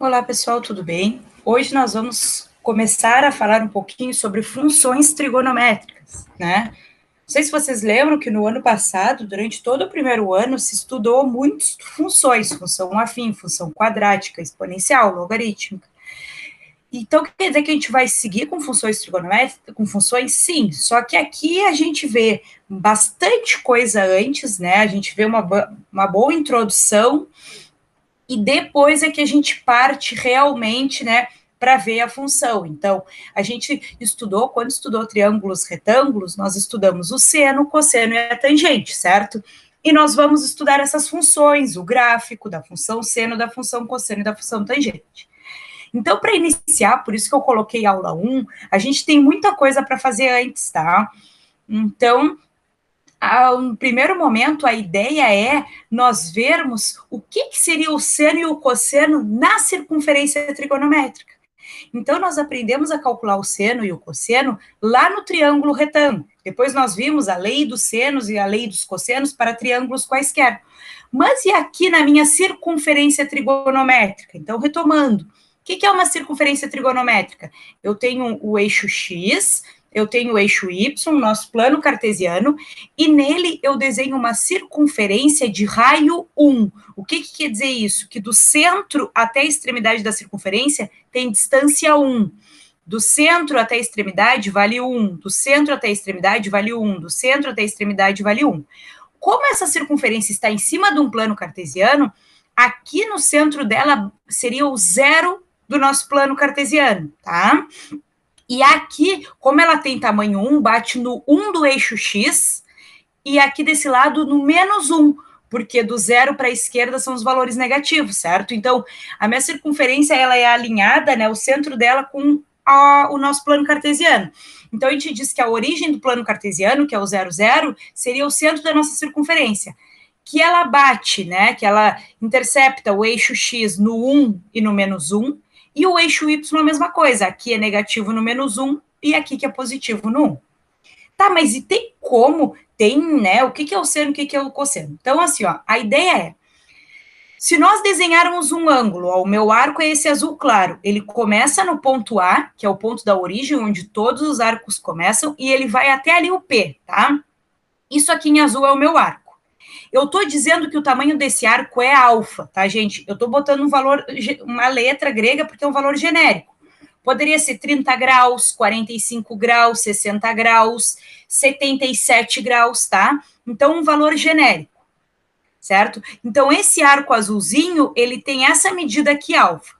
Olá, pessoal, tudo bem? Hoje nós vamos começar a falar um pouquinho sobre funções trigonométricas, né? Não sei se vocês lembram que no ano passado, durante todo o primeiro ano, se estudou muitas funções, função afim, função quadrática, exponencial, logarítmica. Então, quer dizer que a gente vai seguir com funções trigonométricas, com funções, sim, só que aqui a gente vê bastante coisa antes, né? A gente vê uma boa introdução e depois é que a gente parte realmente, né, para ver a função. Então, a gente estudou, quando estudou triângulos retângulos, nós estudamos o seno, o cosseno e a tangente, certo? E nós vamos estudar essas funções, o gráfico da função seno, da função cosseno e da função tangente. Então, para iniciar, por isso que eu coloquei aula 1, a gente tem muita coisa para fazer antes, tá? Então, no primeiro momento, a ideia é nós vermos o que seria o seno e o cosseno na circunferência trigonométrica. Então, nós aprendemos a calcular o seno e o cosseno lá no triângulo retângulo. Depois nós vimos a lei dos senos e a lei dos cossenos para triângulos quaisquer. Mas e aqui na minha circunferência trigonométrica? Então, retomando, o que é uma circunferência trigonométrica? Eu tenho o eixo X, eu tenho o eixo Y, nosso plano cartesiano, e nele eu desenho uma circunferência de raio 1. O que quer dizer isso? Que do centro até a extremidade da circunferência tem distância 1. Do centro até a extremidade vale 1. Do centro até a extremidade vale 1. Do centro até a extremidade vale 1. Como essa circunferência está em cima de um plano cartesiano, aqui no centro dela seria o zero do nosso plano cartesiano, tá? E aqui, como ela tem tamanho 1, bate no 1 do eixo X, e aqui desse lado no menos 1, porque do zero para a esquerda são os valores negativos, certo? Então, a minha circunferência, ela é alinhada, né, o centro dela com o nosso plano cartesiano. Então, a gente diz que a origem do plano cartesiano, que é o 0, 0, seria o centro da nossa circunferência, que ela bate, né, que ela intercepta o eixo X no 1 e no menos 1, e o eixo Y a mesma coisa, aqui é negativo no menos 1 e aqui que é positivo no 1. Tá, mas e tem como? Tem, né? O que é o seno, o que é o cosseno? Então, assim, ó, a ideia é, se nós desenharmos um ângulo, ó, o meu arco é esse azul claro, ele começa no ponto A, que é o ponto da origem, onde todos os arcos começam, e ele vai até ali o P, tá? Isso aqui em azul é o meu arco. Eu estou dizendo que o tamanho desse arco é alfa, tá, gente? Eu estou botando um valor, uma letra grega, porque é um valor genérico. Poderia ser 30 graus, 45 graus, 60 graus, 77 graus, tá? Então, um valor genérico, certo? Então, esse arco azulzinho, ele tem essa medida aqui, alfa.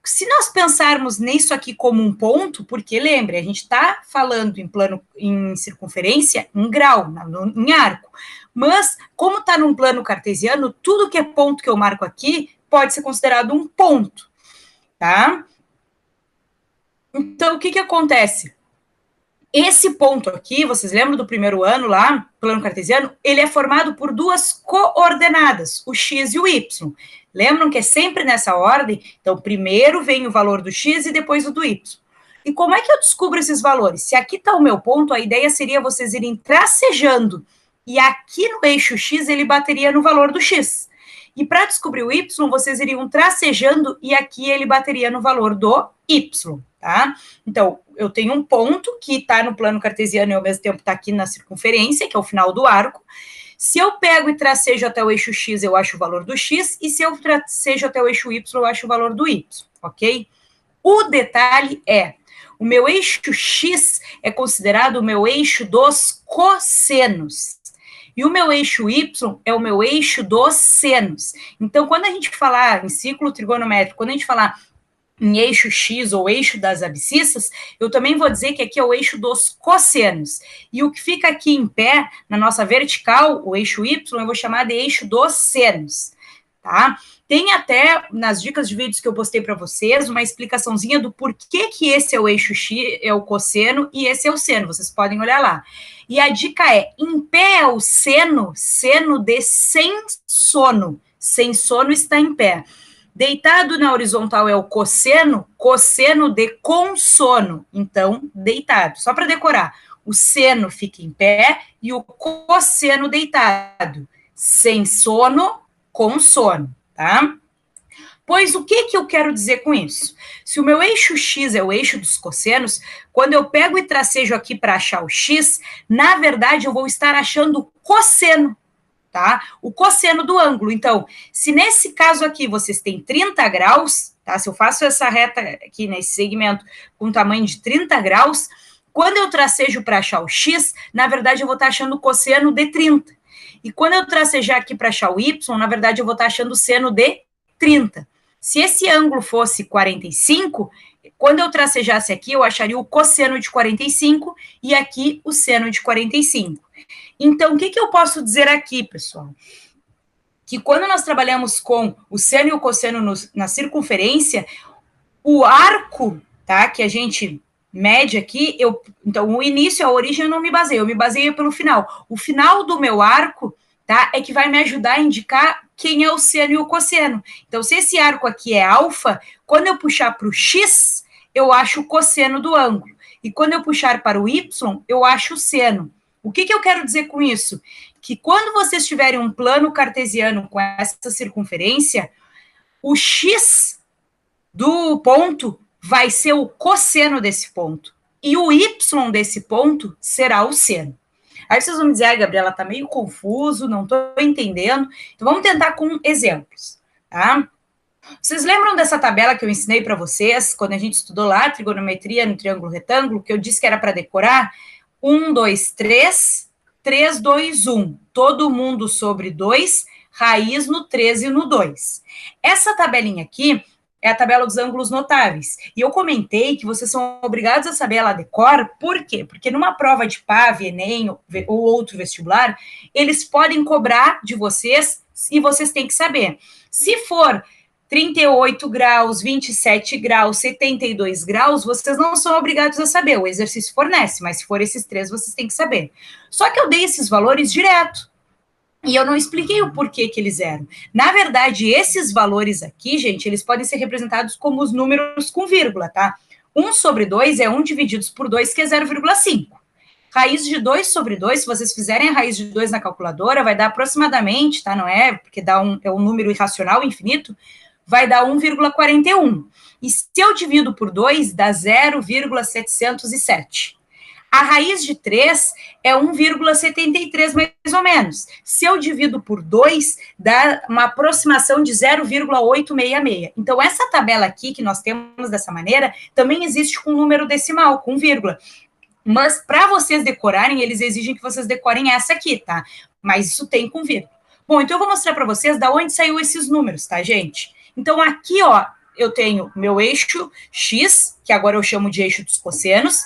Se nós pensarmos nisso aqui como um ponto, porque lembre, a gente está falando em plano, em circunferência, em grau, em arco. Mas, como está num plano cartesiano, tudo que é ponto que eu marco aqui pode ser considerado um ponto, tá? Então, o que acontece? Esse ponto aqui, vocês lembram do primeiro ano lá, plano cartesiano? Ele é formado por duas coordenadas, o x e o y. Lembram que é sempre nessa ordem? Então, primeiro vem o valor do x e depois o do y. E como é que eu descubro esses valores? Se aqui está o meu ponto, a ideia seria vocês irem tracejando. E aqui no eixo x, ele bateria no valor do x. E para descobrir o y, vocês iriam tracejando e aqui ele bateria no valor do y, tá? Então, eu tenho um ponto que está no plano cartesiano e ao mesmo tempo está aqui na circunferência, que é o final do arco. Se eu pego e tracejo até o eixo x, eu acho o valor do x, e se eu tracejo até o eixo y, eu acho o valor do y, ok? O detalhe é, o meu eixo x é considerado o meu eixo dos cossenos. E o meu eixo y é o meu eixo dos senos. Então, quando a gente falar em círculo trigonométrico, quando a gente falar em eixo X ou eixo das abscissas, eu também vou dizer que aqui é o eixo dos cossenos. E o que fica aqui em pé, na nossa vertical, o eixo Y, eu vou chamar de eixo dos senos, tá? Tem até, nas dicas de vídeos que eu postei para vocês, uma explicaçãozinha do porquê que esse é o eixo X, é o cosseno, e esse é o seno, vocês podem olhar lá. E a dica é, em pé é o seno, seno de sem sono. Sem sono está em pé. Deitado na horizontal é o cosseno, cosseno de com sono. Então, deitado. Só para decorar. O seno fica em pé e o cosseno deitado. Sem sono, com sono, tá? Pois o que eu quero dizer com isso? Se o meu eixo x é o eixo dos cossenos, quando eu pego e tracejo aqui para achar o x, na verdade eu vou estar achando o cosseno, tá? O cosseno do ângulo. Então, se nesse caso aqui vocês têm 30 graus, tá? Se eu faço essa reta aqui nesse segmento com tamanho de 30 graus, quando eu tracejo para achar o x, na verdade eu vou estar achando o cosseno de 30. E quando eu tracejar aqui para achar o y, na verdade eu vou estar achando o seno de 30. Se esse ângulo fosse 45, quando eu tracejasse aqui, eu acharia o cosseno de 45 e aqui o seno de 45. Então, o que eu posso dizer aqui, pessoal? Que quando nós trabalhamos com o seno e o cosseno na circunferência, o arco, tá, que a gente mede aqui, então o início, a origem eu não me baseio, eu me baseio pelo final. O final do meu arco, tá, é que vai me ajudar a indicar quem é o seno e o cosseno. Então, se esse arco aqui é alfa, quando eu puxar para o x, eu acho o cosseno do ângulo. E quando eu puxar para o y, eu acho o seno. O que eu quero dizer com isso? Que quando vocês tiverem um plano cartesiano com essa circunferência, o x do ponto vai ser o cosseno desse ponto. E o y desse ponto será o seno. Aí vocês vão me dizer, Gabriela, tá meio confuso, não tô entendendo. Então vamos tentar com exemplos, tá? Vocês lembram dessa tabela que eu ensinei para vocês, quando a gente estudou lá trigonometria no triângulo retângulo, que eu disse que era para decorar? 1, 2, 3, 3, 2, 1. Todo mundo sobre 2, raiz no 3 e no 2. Essa tabelinha aqui é a tabela dos ângulos notáveis. E eu comentei que vocês são obrigados a saber ela de cor, por quê? Porque numa prova de PAV, Enem ou outro vestibular, eles podem cobrar de vocês e vocês têm que saber. Se for 38 graus, 27 graus, 72 graus, vocês não são obrigados a saber, o exercício fornece, mas se for esses três, vocês têm que saber. Só que eu dei esses valores direto. E eu não expliquei o porquê que eles eram. Na verdade, esses valores aqui, gente, eles podem ser representados como os números com vírgula, tá? 1 sobre 2 é 1 divididos por 2, que é 0,5. Raiz de 2 sobre 2, se vocês fizerem a raiz de 2 na calculadora, vai dar aproximadamente, tá? Não é? Porque é um número irracional, infinito, vai dar 1,41. E se eu divido por 2, dá 0,707. A raiz de 3 é 1,73, mais ou menos. Se eu divido por 2, dá uma aproximação de 0,866. Então, essa tabela aqui, que nós temos dessa maneira, também existe com número decimal, com vírgula. Mas, para vocês decorarem, eles exigem que vocês decorem essa aqui, tá? Mas isso tem com vírgula. Bom, então eu vou mostrar para vocês da onde saiu esses números, tá, gente? Então, aqui, ó, eu tenho meu eixo X, que agora eu chamo de eixo dos cossenos,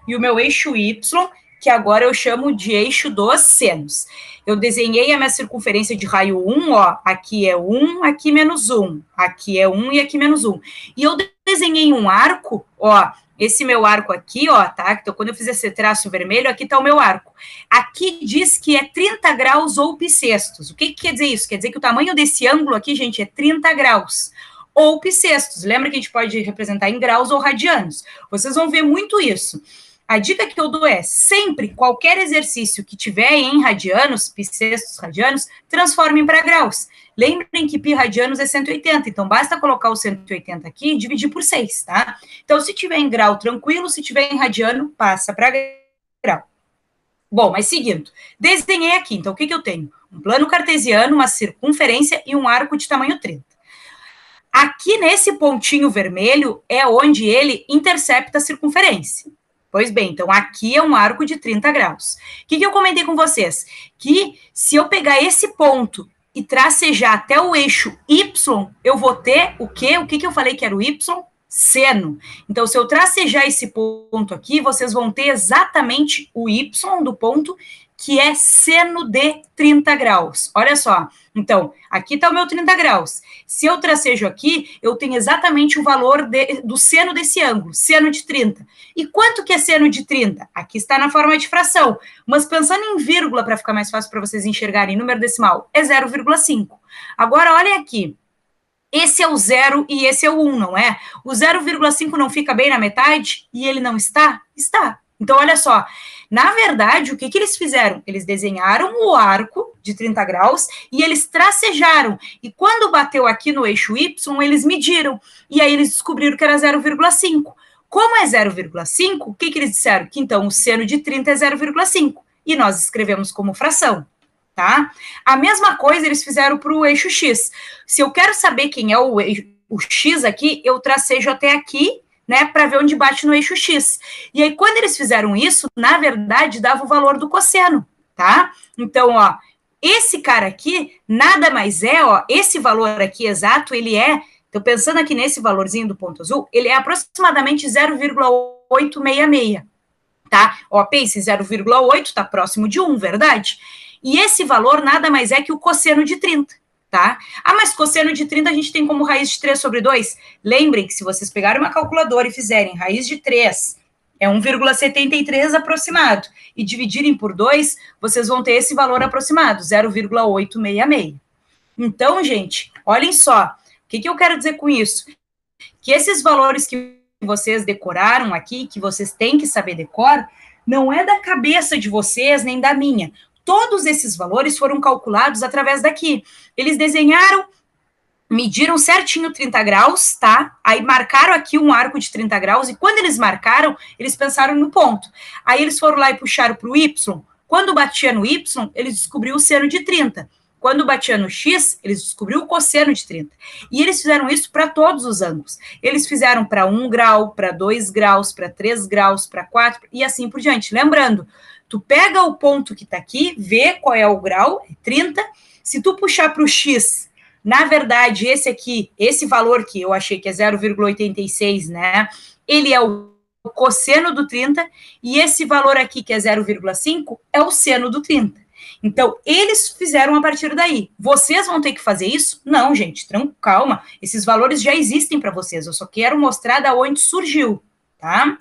e o meu eixo Y, que agora eu chamo de eixo dos senos. Eu desenhei a minha circunferência de raio 1, ó, aqui é 1, aqui menos 1, aqui é 1 e aqui menos 1. E eu desenhei um arco, ó, esse meu arco aqui, ó, tá? Então, quando eu fizer esse traço vermelho, aqui tá o meu arco. Aqui diz que é 30 graus ou bissextos. O que quer dizer isso? Quer dizer que o tamanho desse ângulo aqui, gente, é 30 graus. Ou bissextos. Lembra que a gente pode representar em graus ou radianos. Vocês vão ver muito isso. A dica que eu dou é, sempre, qualquer exercício que tiver em radianos, bissextos, radianos, transformem para graus. Lembrem que pi radianos é 180, então basta colocar o 180 aqui e dividir por 6, tá? Então, se tiver em grau, tranquilo, se tiver em radiano, passa para grau. Bom, mas seguindo, desenhei aqui, então o que eu tenho? Um plano cartesiano, uma circunferência e um arco de tamanho 30. Aqui nesse pontinho vermelho é onde ele intercepta a circunferência. Pois bem, então aqui é um arco de 30 graus. O que eu comentei com vocês? Que se eu pegar esse ponto e tracejar até o eixo Y, eu vou ter o quê? O que eu falei que era o Y? Seno. Então, se eu tracejar esse ponto aqui, vocês vão ter exatamente o Y do ponto, que é seno de 30 graus. Olha só. Então, aqui está o meu 30 graus. Se eu tracejo aqui, eu tenho exatamente o valor do seno desse ângulo, seno de 30. E quanto que é seno de 30? Aqui está na forma de fração. Mas pensando em vírgula, para ficar mais fácil para vocês enxergarem número decimal, é 0,5. Agora, olhem aqui. Esse é o 0 e esse é o 1, não é? O 0,5 não fica bem na metade e ele não está? Está. Então, olha só, na verdade, o que eles fizeram? Eles desenharam o arco de 30 graus e eles tracejaram. E quando bateu aqui no eixo Y, eles mediram. E aí eles descobriram que era 0,5. Como é 0,5, o que eles disseram? Que então o seno de 30 é 0,5. E nós escrevemos como fração. Tá? A mesma coisa eles fizeram para o eixo X. Se eu quero saber quem é o X aqui, eu tracejo até aqui, né, para ver onde bate no eixo X. E aí, quando eles fizeram isso, na verdade, dava o valor do cosseno, tá? Então, ó, esse cara aqui, nada mais é, ó, esse valor aqui exato, ele é, então pensando aqui nesse valorzinho do ponto azul, ele é aproximadamente 0,866, tá? Ó, pense, 0,8 tá próximo de 1, verdade? E esse valor nada mais é que o cosseno de 30. Tá? Ah, mas cosseno de 30 a gente tem como raiz de 3 sobre 2. Lembrem que se vocês pegarem uma calculadora e fizerem raiz de 3, é 1,73 aproximado, e dividirem por 2, vocês vão ter esse valor aproximado, 0,866. Então, gente, olhem só, o que eu quero dizer com isso? Que esses valores que vocês decoraram aqui, que vocês têm que saber decor, não é da cabeça de vocês, nem da minha. Todos esses valores foram calculados através daqui. Eles desenharam, mediram certinho 30 graus, tá? Aí marcaram aqui um arco de 30 graus, e quando eles marcaram, eles pensaram no ponto. Aí eles foram lá e puxaram para o Y. Quando batia no Y, eles descobriram o seno de 30. Quando batia no X, eles descobriram o cosseno de 30. E eles fizeram isso para todos os ângulos. Eles fizeram para 1 grau, para 2 graus, para 3 graus, para 4, e assim por diante. Lembrando, tu pega o ponto que está aqui, vê qual é o grau, 30. Se tu puxar para o X, na verdade, esse aqui, esse valor que eu achei que é 0,86, né? Ele é o cosseno do 30, e esse valor aqui, que é 0,5, é o seno do 30. Então, eles fizeram a partir daí. Vocês vão ter que fazer isso? Não, gente, calma. Esses valores já existem para vocês. Eu só quero mostrar da onde surgiu, tá?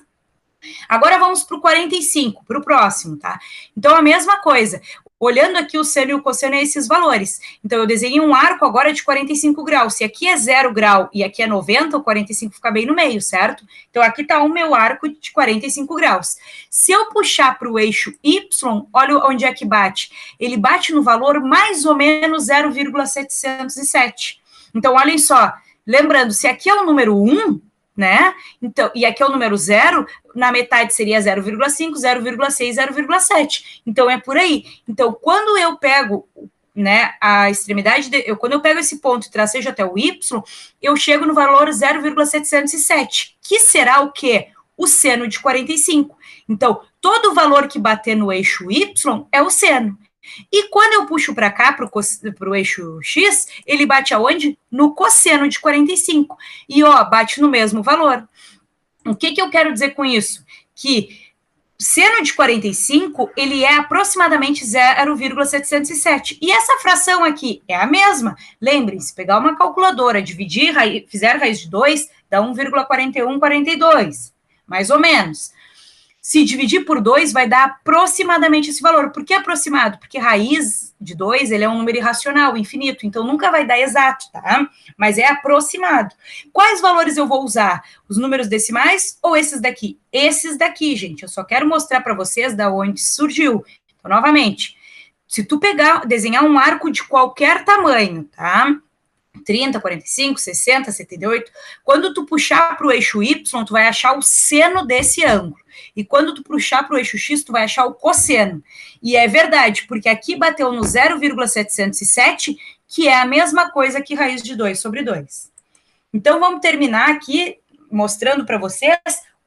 Agora vamos para o 45, para o próximo, tá? Então, a mesma coisa. Olhando aqui o seno e o cosseno é esses valores. Então, eu desenhei um arco agora de 45 graus. Se aqui é 0 grau e aqui é 90, o 45 fica bem no meio, certo? Então, aqui está o meu arco de 45 graus. Se eu puxar para o eixo Y, olha onde é que bate. Ele bate no valor mais ou menos 0,707. Então, olhem só. Lembrando, se aqui é o número 1, né? Então, e aqui é o número 0, na metade seria 0,5, 0,6, 0,7. Então, é por aí. Então, quando eu pego, né, a extremidade, quando eu pego esse ponto e tracejo até o Y, eu chego no valor 0,707, que será o quê? O seno de 45. Então, todo valor que bater no eixo Y é o seno. E quando eu puxo para cá, para o eixo X, ele bate aonde? No cosseno de 45. E, ó, bate no mesmo valor. O que eu quero dizer com isso? Que seno de 45, ele é aproximadamente 0,707. E essa fração aqui é a mesma. Lembrem-se, pegar uma calculadora, dividir, fizer raiz de 2, dá 1,4142, mais ou menos. Se dividir por 2, vai dar aproximadamente esse valor. Por que aproximado? Porque raiz de 2, ele é um número irracional, infinito, então nunca vai dar exato, tá? Mas é aproximado. Quais valores eu vou usar? Os números decimais ou esses daqui? Esses daqui, gente. Eu só quero mostrar para vocês da onde surgiu. Então, novamente, se tu desenhar um arco de qualquer tamanho, tá? 30, 45, 60, 78, quando tu puxar para o eixo Y, tu vai achar o seno desse ângulo. E quando tu puxar para o eixo X, tu vai achar o cosseno. E é verdade, porque aqui bateu no 0,707, que é a mesma coisa que raiz de 2 sobre 2. Então, vamos terminar aqui mostrando para vocês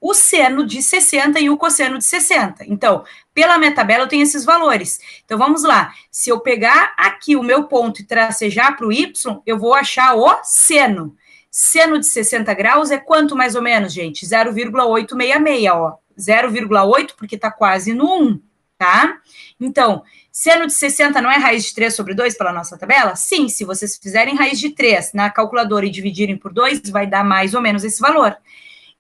o seno de 60 e o cosseno de 60. Então, pela minha tabela, eu tenho esses valores. Então, vamos lá. Se eu pegar aqui o meu ponto e tracejar para o Y, eu vou achar o seno. Seno de 60 graus é quanto mais ou menos, gente? 0,866, ó. 0,8 porque está quase no 1, tá? Então, seno de 60 não é raiz de 3 sobre 2 pela nossa tabela? Sim, se vocês fizerem raiz de 3 na calculadora e dividirem por 2, vai dar mais ou menos esse valor.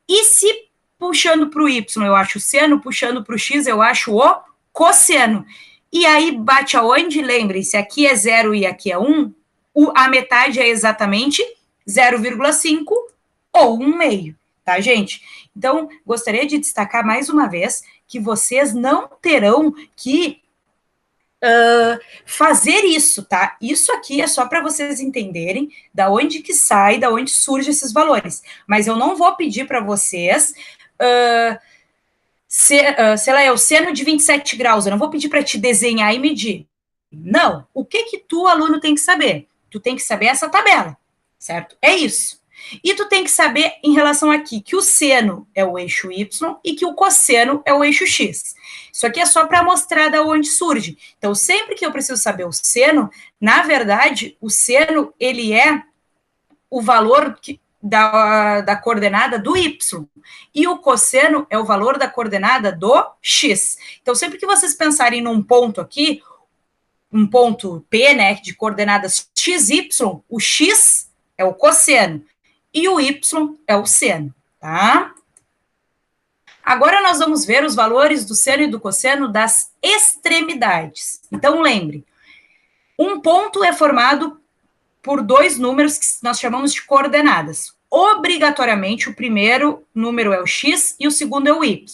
E se puxando para o Y eu acho o seno, puxando para o X eu acho o cosseno. E aí bate aonde? Lembrem-se, aqui é 0 e aqui é 1, a metade é exatamente 0,5 ou 1 meio, tá, gente? Então, gostaria de destacar mais uma vez que vocês não terão que fazer isso, tá? Isso aqui é só para vocês entenderem da onde que sai, da onde surgem esses valores. Mas eu não vou pedir para vocês, sei lá, é o seno de 27 graus, eu não vou pedir para te desenhar e medir. Não. O que que tu, aluno, tem que saber? Tu tem que saber essa tabela, certo? É isso. E tu tem que saber em relação aqui que o seno é o eixo Y e que o cosseno é o eixo X. Isso aqui é só para mostrar da onde surge. Então, sempre que eu preciso saber o seno, na verdade, o seno, ele é o valor da coordenada do Y. E o cosseno é o valor da coordenada do X. Então, sempre que vocês pensarem num ponto aqui, um ponto P, né, de coordenadas x, y, o x é o cosseno e o y é o seno, tá? Agora nós vamos ver os valores do seno e do cosseno das extremidades. Então, lembre, um ponto é formado por dois números que nós chamamos de coordenadas. Obrigatoriamente, o primeiro número é o x e o segundo é o y.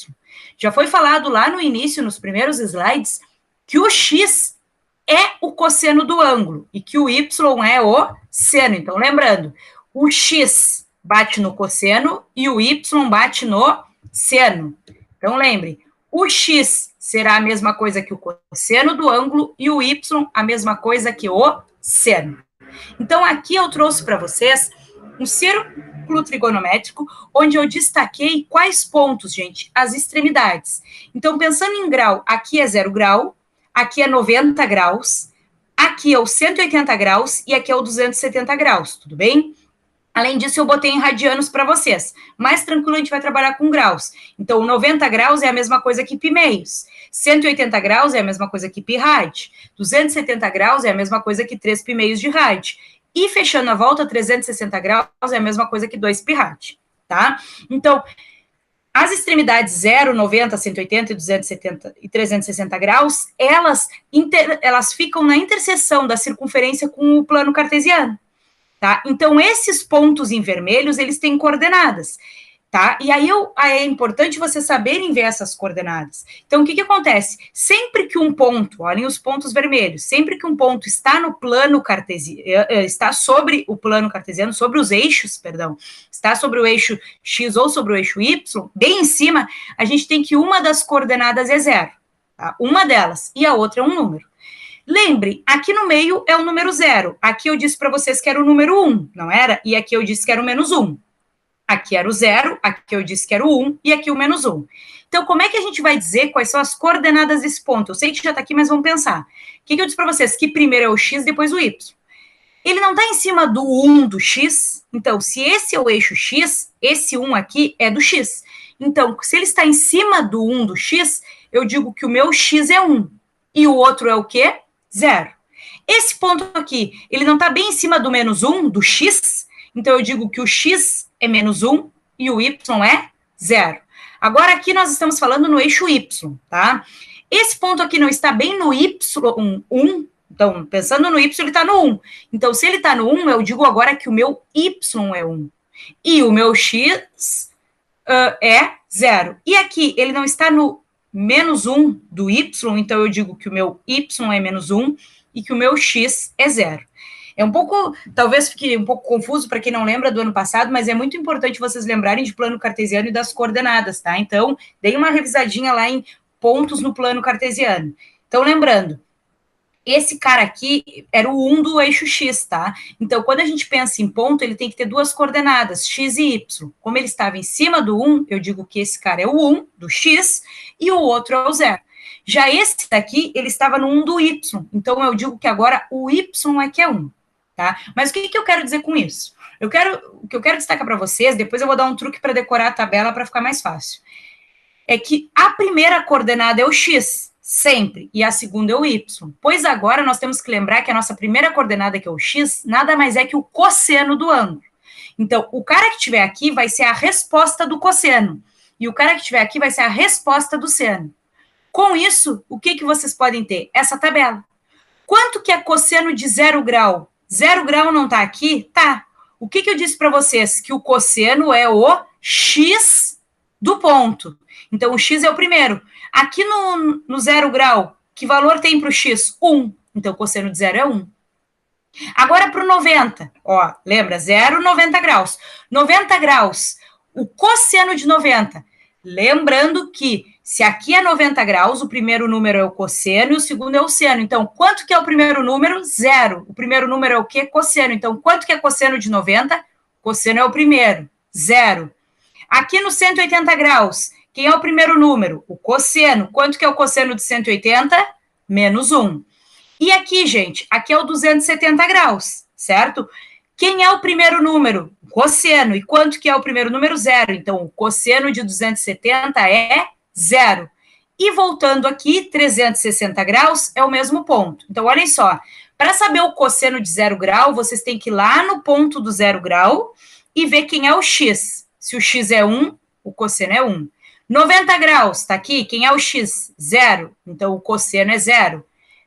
Já foi falado lá no início, nos primeiros slides, que o x é o cosseno do ângulo e que o y é o seno. Então, lembrando, o x bate no cosseno e o y bate no seno. Então, lembre, o x será a mesma coisa que o cosseno do ângulo e o y a mesma coisa que o seno. Então, aqui eu trouxe para vocês um círculo trigonométrico onde eu destaquei quais pontos, gente? As extremidades. Então, pensando em grau, aqui é 0 grau, aqui é 90 graus, aqui é o 180 graus e aqui é o 270 graus, tudo bem? Além disso, eu botei em radianos para vocês. Mais tranquilo, a gente vai trabalhar com graus. Então, 90 graus é a mesma coisa que pi meios. 180 graus é a mesma coisa que pi rad. 270 graus é a mesma coisa que 3 pi meios de rad. E fechando a volta, 360 graus é a mesma coisa que 2 pi rad, tá? Então, as extremidades 0, 90, 180, 270 e 360 graus, elas ficam na interseção da circunferência com o plano cartesiano. Tá? Então, esses pontos em vermelhos, eles têm coordenadas, tá? E aí é importante vocês saberem ver essas coordenadas. Então, o que acontece? Sempre que um ponto, olhem os pontos vermelhos, sempre que um ponto está no plano cartesiano, está sobre o plano cartesiano, sobre os eixos, perdão, está sobre o eixo X ou sobre o eixo Y, bem em cima, a gente tem que uma das coordenadas é 0, tá? Uma delas, e a outra é um número. Lembre, aqui no meio é o número 0. Aqui eu disse para vocês que era o número 1, não era? E aqui eu disse que era o menos 1. Aqui era o 0, aqui eu disse que era o 1 e aqui o menos 1. Então, como é que a gente vai dizer quais são as coordenadas desse ponto? Eu sei que já está aqui, mas vamos pensar. O que eu disse para vocês? Que primeiro é o x, depois o y. Ele não está em cima do 1 do x, então, se esse é o eixo x, esse 1 aqui é do x. Então, se ele está em cima do 1 do x, eu digo que o meu x é 1. E o outro é o quê? 0. Esse ponto aqui, ele não está bem em cima do menos 1, do x, então eu digo que o x é menos 1 e o y é 0. Agora aqui nós estamos falando no eixo y, tá? Esse ponto aqui não está bem no y, 1, então pensando no y, ele está no 1. Então se ele está no 1, eu digo agora que o meu y é 1 e o meu x é 0. E aqui ele não está no menos 1 do y, então eu digo que o meu y é menos 1 e que o meu x é 0. É um pouco, talvez fique um pouco confuso para quem não lembra do ano passado, mas é muito importante vocês lembrarem de plano cartesiano e das coordenadas, tá? Então, deem uma revisadinha lá em pontos no plano cartesiano. Então, lembrando, esse cara aqui era o 1 do eixo X, tá? Então, quando a gente pensa em ponto, ele tem que ter duas coordenadas, X e Y. Como ele estava em cima do 1, eu digo que esse cara é o 1 do X e o outro é o 0. Já esse daqui, ele estava no 1 do Y. Então, eu digo que agora o Y é que é 1, tá? Mas o que eu quero dizer com isso? O que eu quero destacar para vocês, depois eu vou dar um truque para decorar a tabela para ficar mais fácil. É que a primeira coordenada é o X, sempre, e a segunda é o y. Pois agora nós temos que lembrar que a nossa primeira coordenada, que é o x, nada mais é que o cosseno do ângulo. Então, o cara que estiver aqui vai ser a resposta do cosseno, e o cara que estiver aqui vai ser a resposta do seno. Com isso, o que vocês podem ter? Essa tabela. Quanto que é cosseno de 0 grau? 0 grau não está aqui? Tá. O que eu disse para vocês? Que o cosseno é o x do ponto. Então, o x é o primeiro. Aqui no 0 grau, que valor tem para o x? 1. Então, cosseno de 0 é 1. Agora, para o 90, ó, lembra? 0, 90 graus. 90 graus, o cosseno de 90. Lembrando que, se aqui é 90 graus, o primeiro número é o cosseno e o segundo é o seno. Então, quanto que é o primeiro número? 0. O primeiro número é o quê? Cosseno. Então, quanto que é cosseno de 90? Cosseno é o primeiro. 0. Aqui no 180 graus, quem é o primeiro número? O cosseno. Quanto que é o cosseno de 180? Menos 1. E aqui, gente, aqui é o 270 graus, certo? Quem é o primeiro número? O cosseno. E quanto que é o primeiro número? 0. Então, o cosseno de 270 é 0. E voltando aqui, 360 graus é o mesmo ponto. Então, olhem só. Para saber o cosseno de 0 grau, vocês têm que ir lá no ponto do 0 grau e ver quem é o x. Se o x é 1, o cosseno é 1. 90 graus, tá aqui. Quem é o x? 0. Então, o cosseno é 0.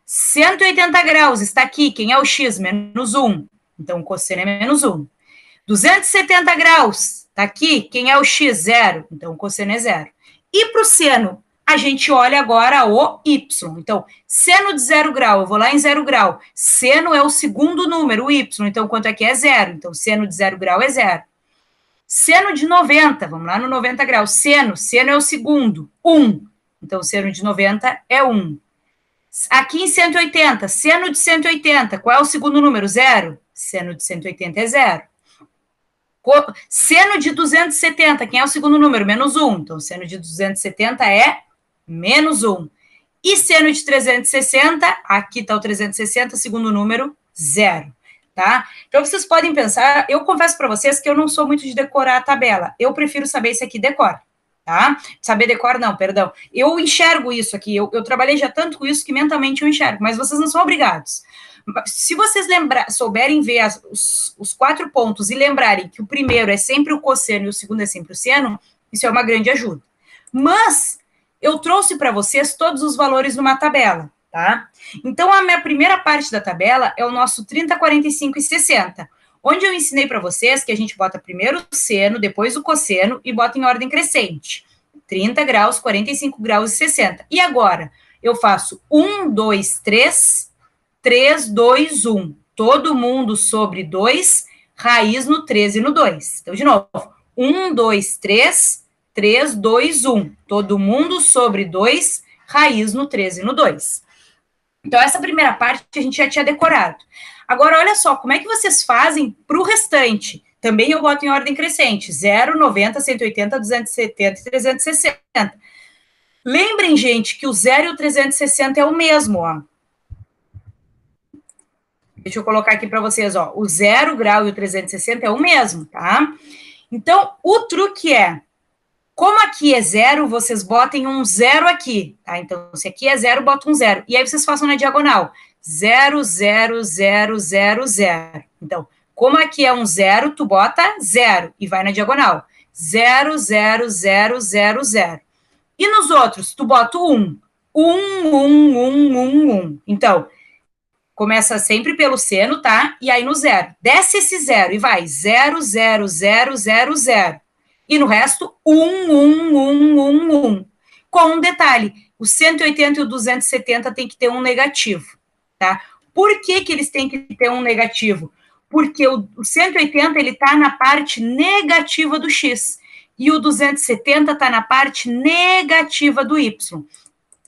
180 graus, está aqui. Quem é o x? Menos 1. Então, o cosseno é menos 1. 270 graus, está aqui. Quem é o x? 0. Então, o cosseno é 0. E para o seno, a gente olha agora o y. Então, seno de 0 grau, eu vou lá em 0 grau. Seno é o segundo número, o y. Então, quanto é que é? 0. Então, seno de 0 grau é 0. Seno de 90, vamos lá no 90 graus. Seno é o segundo, 1. Então, seno de 90 é 1. Aqui em 180, seno de 180, qual é o segundo número? 0. Seno de 180 é 0. Seno de 270, quem é o segundo número? Menos 1. Então, seno de 270 é menos 1. E seno de 360, aqui está o 360, segundo número, 0. Tá? Então, vocês podem pensar, eu confesso para vocês que eu não sou muito de decorar a tabela. Eu prefiro saber esse aqui decora. Tá? Saber decor, não, perdão. Eu enxergo isso aqui, eu trabalhei já tanto com isso que mentalmente eu enxergo, mas vocês não são obrigados. Se vocês souberem ver os 4 pontos e lembrarem que o primeiro é sempre o cosseno e o segundo é sempre o seno, isso é uma grande ajuda. Mas eu trouxe para vocês todos os valores numa tabela, tá? Então, a minha primeira parte da tabela é o nosso 30, 45 e 60. Onde eu ensinei para vocês que a gente bota primeiro o seno, depois o cosseno e bota em ordem crescente. 30 graus, 45 graus e 60. E agora, eu faço 1, 2, 3, 3, 2, 1. Todo mundo sobre 2, raiz no 13 e no 2. Então, de novo, 1, 2, 3, 3, 2, 1. Todo mundo sobre 2, raiz no 13 e no 2. Então, essa primeira parte a gente já tinha decorado. Agora, olha só, como é que vocês fazem para o restante? Também eu boto em ordem crescente, 0, 90, 180, 270 e 360. Lembrem, gente, que o 0 e o 360 é o mesmo, ó. Deixa eu colocar aqui para vocês, ó. O 0 grau e o 360 é o mesmo, tá? Então, o truque é, como aqui é 0, vocês botem um 0 aqui, tá? Então, se aqui é 0, bota um 0. E aí vocês façam na diagonal. 0, 0, 0, 0, 0. Então, como aqui é um 0, tu bota 0 e vai na diagonal. 0, 0, 0, 0, 0. E nos outros, tu bota o 1. 1, 1, 1, 1, 1. Então, começa sempre pelo seno, tá? E aí no 0. Desce esse 0 e vai 0, 0, 0, 0, 0. E no resto, 1, 1, 1, 1, 1. Com um detalhe, o 180 e o 270 tem que ter um negativo, tá? Por que que eles têm que ter um negativo? Porque o 180, ele tá na parte negativa do x, e o 270 está na parte negativa do y.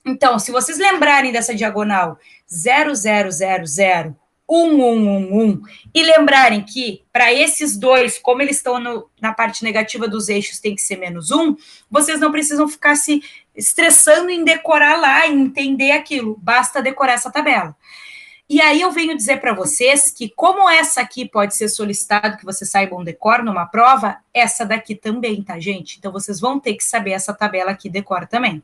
Então, se vocês lembrarem dessa diagonal 0, 0, 0, 0, 1, 1, 1, 1, e lembrarem que, para esses dois, como eles estão na parte negativa dos eixos, tem que ser menos 1, vocês não precisam ficar se estressando em decorar lá, em entender aquilo, basta decorar essa tabela. E aí eu venho dizer para vocês que, como essa aqui pode ser solicitado que vocês saibam decor numa prova, essa daqui também, tá, gente? Então, vocês vão ter que saber essa tabela aqui decor também.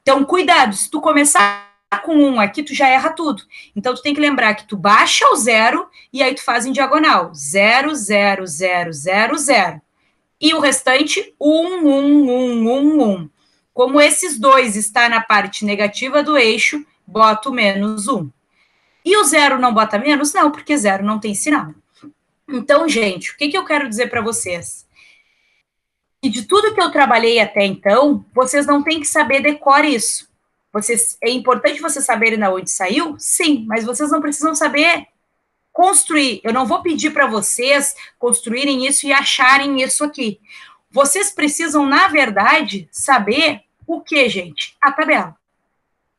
Então, cuidado, se tu começar com 1 aqui, tu já erra tudo. Então, tu tem que lembrar que tu baixa o 0 e aí tu faz em diagonal. 0, 0, 0, 0, 0. E o restante, 1, 1, 1, 1, 1. Como esses dois estão na parte negativa do eixo, boto menos 1. E o 0 não bota menos? Não, porque 0 não tem sinal. Então, gente, o que eu quero dizer para vocês? E de tudo que eu trabalhei até então, vocês não têm que saber decore isso. É importante vocês saberem de onde saiu? Sim, mas vocês não precisam saber construir. Eu não vou pedir para vocês construírem isso e acharem isso aqui. Vocês precisam, na verdade, saber o que, gente? A tabela.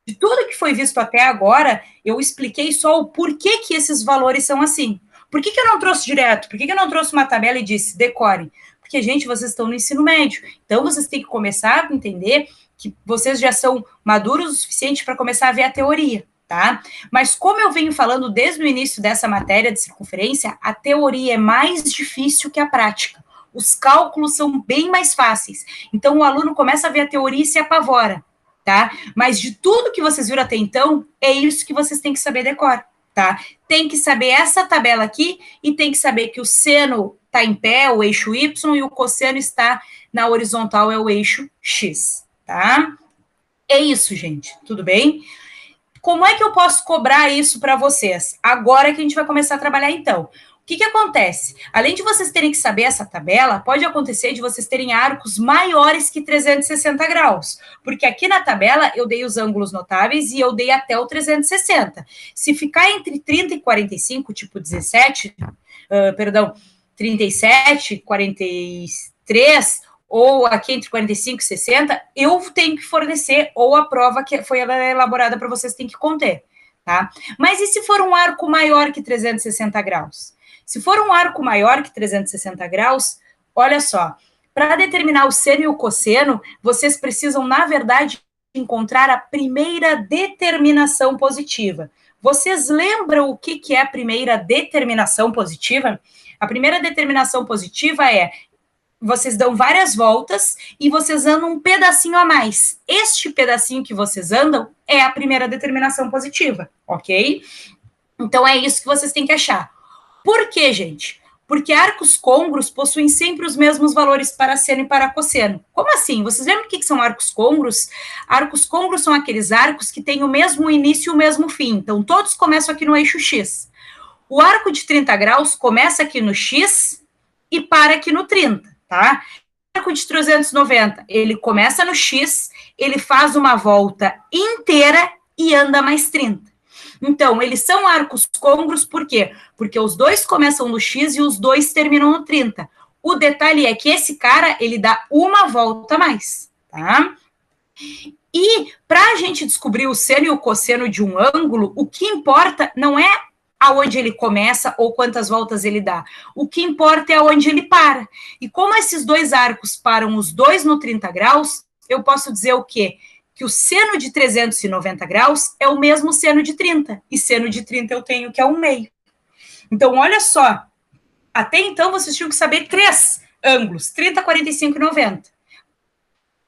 De tudo que foi visto até agora, eu expliquei só o porquê que esses valores são assim. Por que eu não trouxe direto? Por que eu não trouxe uma tabela e disse decore? Porque, gente, vocês estão no ensino médio. Então, vocês têm que começar a entender que vocês já são maduros o suficiente para começar a ver a teoria, tá? Mas como eu venho falando desde o início dessa matéria de circunferência, a teoria é mais difícil que a prática. Os cálculos são bem mais fáceis. Então, o aluno começa a ver a teoria e se apavora, tá? Mas de tudo que vocês viram até então, é isso que vocês têm que saber decor, tá? Tem que saber essa tabela aqui e tem que saber que o seno está em pé, o eixo Y, e o cosseno está na horizontal, é o eixo X, tá? É isso, gente, tudo bem? Como é que eu posso cobrar isso para vocês? Agora que a gente vai começar a trabalhar, então. O que acontece? Além de vocês terem que saber essa tabela, pode acontecer de vocês terem arcos maiores que 360 graus, porque aqui na tabela eu dei os ângulos notáveis e eu dei até o 360. Se ficar entre 30 e 45, tipo 17, 37, 43, ou aqui entre 45 e 60, eu tenho que fornecer, ou a prova que foi elaborada para vocês tem que conter, tá? Mas e se for um arco maior que 360 graus? Se for um arco maior que 360 graus, olha só, para determinar o seno e o cosseno, vocês precisam, na verdade, encontrar a primeira determinação positiva. Vocês lembram o que é a primeira determinação positiva? A primeira determinação positiva é vocês dão várias voltas e vocês andam um pedacinho a mais. Este pedacinho que vocês andam é a primeira determinação positiva, ok? Então é isso que vocês têm que achar. Por quê, gente? Porque arcos côngruos possuem sempre os mesmos valores para seno e para cosseno. Como assim? Vocês lembram o que são arcos côngruos? Arcos côngruos são aqueles arcos que têm o mesmo início e o mesmo fim. Então, todos começam aqui no eixo X. O arco de 30 graus começa aqui no X e para aqui no 30, tá? O arco de 390, ele começa no X, ele faz uma volta inteira e anda mais 30. Então, eles são arcos côngruos, por quê? Porque os dois começam no X e os dois terminam no 30. O detalhe é que esse cara, ele dá uma volta a mais, tá? E para a gente descobrir o seno e o cosseno de um ângulo, o que importa não é aonde ele começa ou quantas voltas ele dá. O que importa é aonde ele para. E como esses dois arcos param os dois no 30 graus, eu posso dizer o quê? Que o seno de 390 graus é o mesmo seno de 30. E seno de 30 eu tenho que é 1/2. Então, olha só. Até então, vocês tinham que saber 3 ângulos. 30, 45 e 90.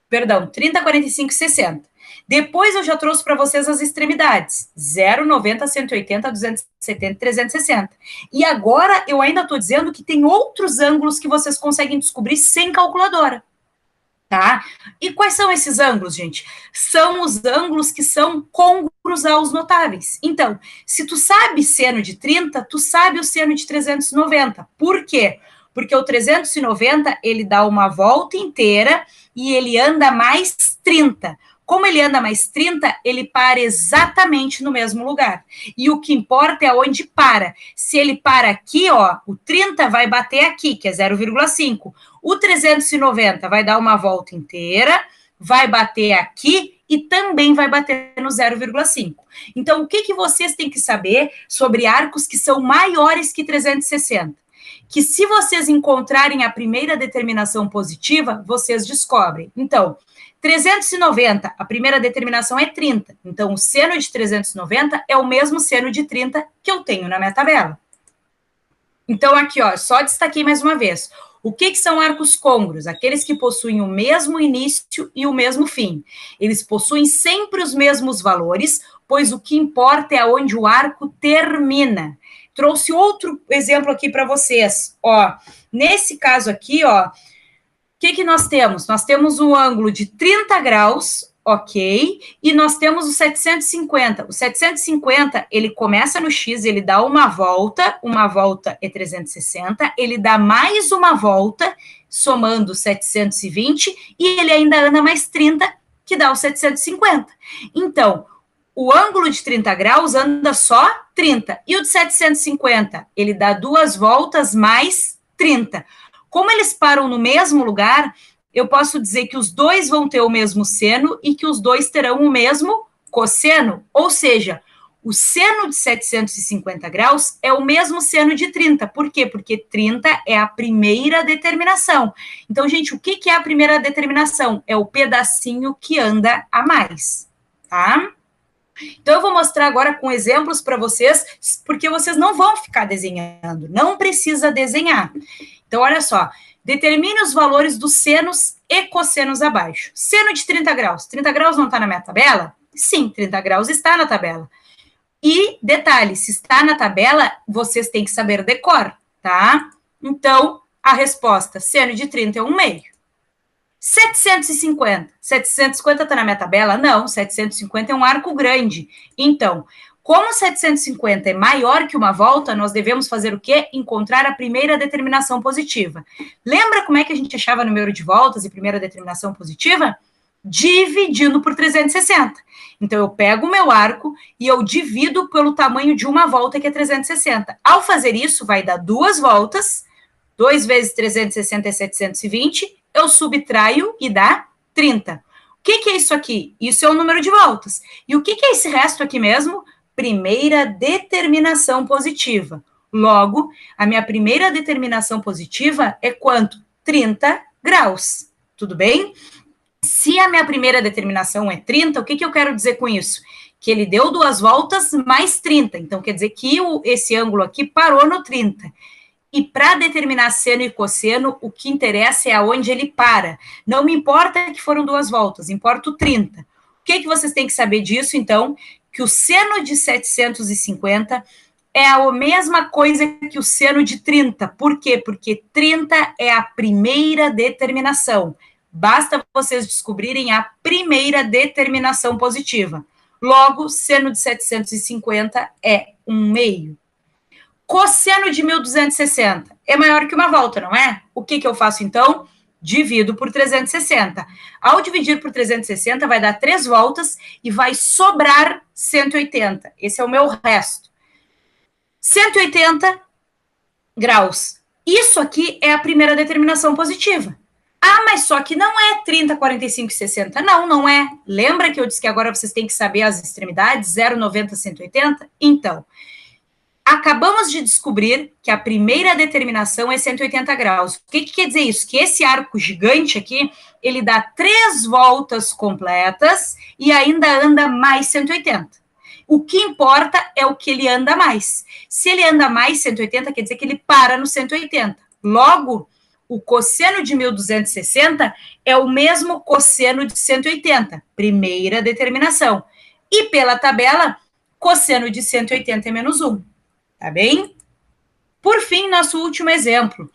Perdão, 30, 45 e 60. Depois eu já trouxe para vocês as extremidades. 0, 90, 180, 270 e 360. E agora eu ainda estou dizendo que tem outros ângulos que vocês conseguem descobrir sem calculadora. Tá? E quais são esses ângulos, gente? São os ângulos que são côngruos aos notáveis. Então, se tu sabe seno de 30, tu sabe o seno de 390. Por quê? Porque o 390, ele dá uma volta inteira e ele anda mais 30. Como ele anda mais 30, ele para exatamente no mesmo lugar. E o que importa é onde para. Se ele para aqui, ó, o 30 vai bater aqui, que é 0,5. O 390 vai dar uma volta inteira, vai bater aqui e também vai bater no 0,5. Então, o que vocês têm que saber sobre arcos que são maiores que 360? Que se vocês encontrarem a primeira determinação positiva, vocês descobrem. Então, 390, a primeira determinação é 30. Então, o seno de 390 é o mesmo seno de 30 que eu tenho na minha tabela. Então, aqui, ó, só destaquei mais uma vez. O que são arcos côngruos? Aqueles que possuem o mesmo início e o mesmo fim. Eles possuem sempre os mesmos valores, pois o que importa é onde o arco termina. Trouxe outro exemplo aqui para vocês. Ó, nesse caso aqui, ó, o que nós temos? Nós temos um ângulo de 30 graus, Ok, e nós temos o 750. O 750, ele começa no X, ele dá uma volta é 360, ele dá mais uma volta, somando 720, e ele ainda anda mais 30, que dá o 750. Então, o ângulo de 30 graus anda só 30, e o de 750, ele dá 2 voltas mais 30. Como eles param no mesmo lugar, eu posso dizer que os dois vão ter o mesmo seno e que os dois terão o mesmo cosseno, ou seja, o seno de 750 graus é o mesmo seno de 30. Por quê? Porque 30 é a primeira determinação. Então, gente, o que é a primeira determinação? É o pedacinho que anda a mais, tá? Então, eu vou mostrar agora com exemplos para vocês, porque vocês não vão ficar desenhando, não precisa desenhar. Então, olha só, determine os valores dos senos e cossenos abaixo. Seno de 30 graus. 30 graus não está na minha tabela? Sim, 30 graus está na tabela. E, detalhe, se está na tabela, vocês têm que saber decor, tá? Então, a resposta, seno de 30 é 1/2. 750. 750 está na minha tabela? Não, 750 é um arco grande. Então, como 750 é maior que uma volta, nós devemos fazer o quê? Encontrar a primeira determinação positiva. Lembra como é que a gente achava número de voltas e primeira determinação positiva? Dividindo por 360. Então, eu pego o meu arco e eu divido pelo tamanho de uma volta, que é 360. Ao fazer isso, vai dar 2 voltas. 2 vezes 360 é 720. Eu subtraio e dá 30. O que é isso aqui? Isso é o número de voltas. E o que é esse resto aqui mesmo? Primeira determinação positiva. Logo, a minha primeira determinação positiva é quanto? 30 graus. Tudo bem? Se a minha primeira determinação é 30, o que eu quero dizer com isso? Que ele deu 2 voltas mais 30. Então, quer dizer que esse ângulo aqui parou no 30. E para determinar seno e cosseno, o que interessa é aonde ele para. Não me importa que foram 2 voltas, importa o 30. O que vocês têm que saber disso, então? Que o seno de 750 é a mesma coisa que o seno de 30. Por quê? Porque 30 é a primeira determinação. Basta vocês descobrirem a primeira determinação positiva. Logo, seno de 750 é 1/2. Cosseno de 1260 é maior que uma volta, não é? O que eu faço, então? Divido por 360. Ao dividir por 360, vai dar 3 voltas e vai sobrar 180. Esse é o meu resto. 180 graus. Isso aqui é a primeira determinação positiva. Ah, mas só que não é 30, 45 e 60. Não, não é. Lembra que eu disse que agora vocês têm que saber as extremidades? 0, 90, 180? Então, acabamos de descobrir que a primeira determinação é 180 graus. O que quer dizer isso? Que esse arco gigante aqui, ele dá 3 voltas completas e ainda anda mais 180. O que importa é o que ele anda mais. Se ele anda mais 180, quer dizer que ele para no 180. Logo, o cosseno de 1260 é o mesmo cosseno de 180, primeira determinação. E pela tabela, cosseno de 180 é menos 1. Tá bem? Por fim, nosso último exemplo.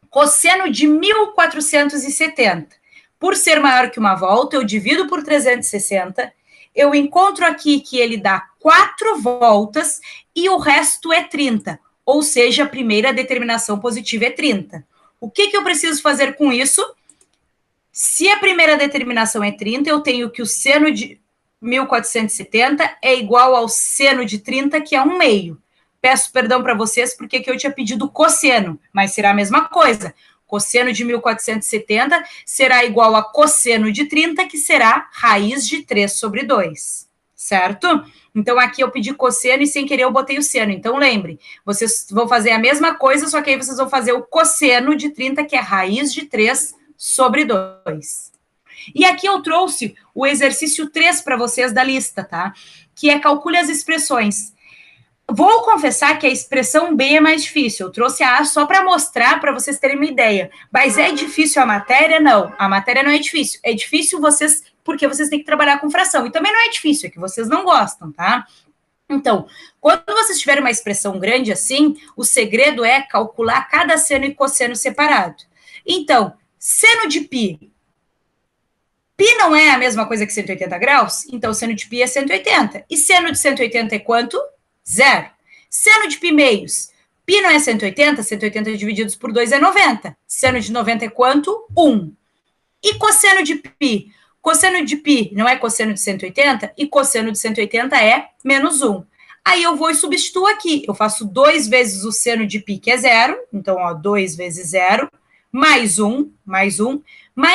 Cosseno de 1470. Por ser maior que uma volta, eu divido por 360. Eu encontro aqui que ele dá 4 voltas e o resto é 30. Ou seja, a primeira determinação positiva é 30. O que eu preciso fazer com isso? Se a primeira determinação é 30, eu tenho que o seno de 1470 é igual ao seno de 30, que é 1/2. Peço perdão para vocês porque eu tinha pedido cosseno, mas será a mesma coisa. Cosseno de 1470 será igual a cosseno de 30, que será raiz de 3 sobre 2, certo? Então, aqui eu pedi cosseno e sem querer eu botei o seno. Então, lembre, vocês vão fazer a mesma coisa, só que aí vocês vão fazer o cosseno de 30, que é raiz de 3 sobre 2. E aqui eu trouxe o exercício 3 para vocês da lista, tá? Que é calcule as expressões. Vou confessar que a expressão B é mais difícil. Eu trouxe a A só para mostrar, para vocês terem uma ideia. Mas é difícil a matéria? Não. A matéria não é difícil. É difícil vocês, porque vocês têm que trabalhar com fração. E também não é difícil, é que vocês não gostam, tá? Então, quando vocês tiverem uma expressão grande assim, o segredo é calcular cada seno e cosseno separado. Então, seno de π Π não é a mesma coisa que 180 graus? Então, seno de π é 180. E seno de 180 é quanto? Zero. Seno de π meios. Π não é 180, 180 divididos por 2 é 90. Seno de 90 é quanto? 1. E cosseno de π? Cosseno de π não é cosseno de 180? E cosseno de 180 é menos 1. Aí eu vou e substituo aqui. Eu faço 2 vezes o seno de π, que é 0. Então, ó, 2 vezes 0, mais 1, mais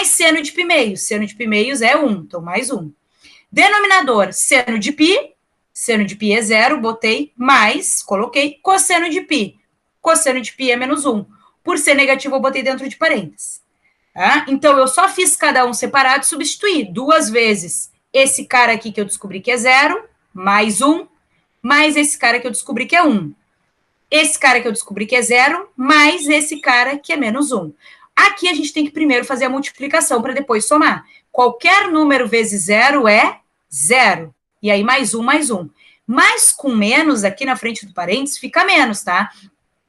seno de π meios. Seno de π meios é 1, então mais 1. Denominador, seno de π é 0, botei, mais, coloquei, cosseno de π. Cosseno de π é menos 1. Por ser negativo, eu botei dentro de parênteses. Tá? Então, eu só fiz cada um separado e substituí 2 vezes esse cara aqui que eu descobri que é 0, mais 1, mais esse cara que eu descobri que é 1. Esse cara que eu descobri que é 0, mais esse cara que é menos 1. Aqui a gente tem que primeiro fazer a multiplicação para depois somar. Qualquer número vezes 0 é 0. E aí mais 1, mais 1. Mas com menos aqui na frente do parênteses fica menos, tá?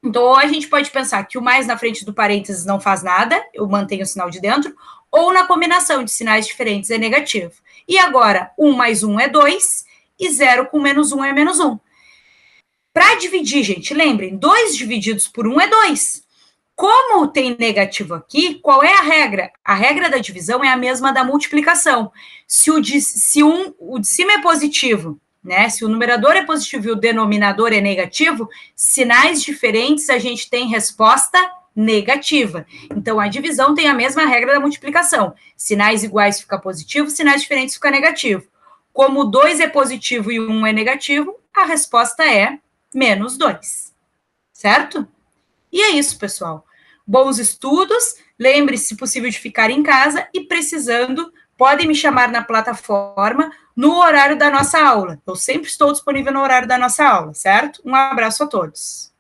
Então, ou a gente pode pensar que o mais na frente do parênteses não faz nada, eu mantenho o sinal de dentro, ou na combinação de sinais diferentes é negativo. E agora, 1 mais 1 é 2, e 0 com menos 1 é menos 1. Para dividir, gente, lembrem, 2 divididos por 1 é 2. Como tem negativo aqui, qual é a regra? A regra da divisão é a mesma da multiplicação. Se o de cima é positivo, né? Se o numerador é positivo e o denominador é negativo, sinais diferentes a gente tem resposta negativa. Então, a divisão tem a mesma regra da multiplicação. Sinais iguais fica positivo, sinais diferentes fica negativo. Como 2 é positivo e 1 é negativo, a resposta é menos 2. Certo? E é isso, pessoal. Bons estudos. Lembre-se, se possível, de ficar em casa e, precisando, podem me chamar na plataforma no horário da nossa aula. Eu sempre estou disponível no horário da nossa aula, certo? Um abraço a todos.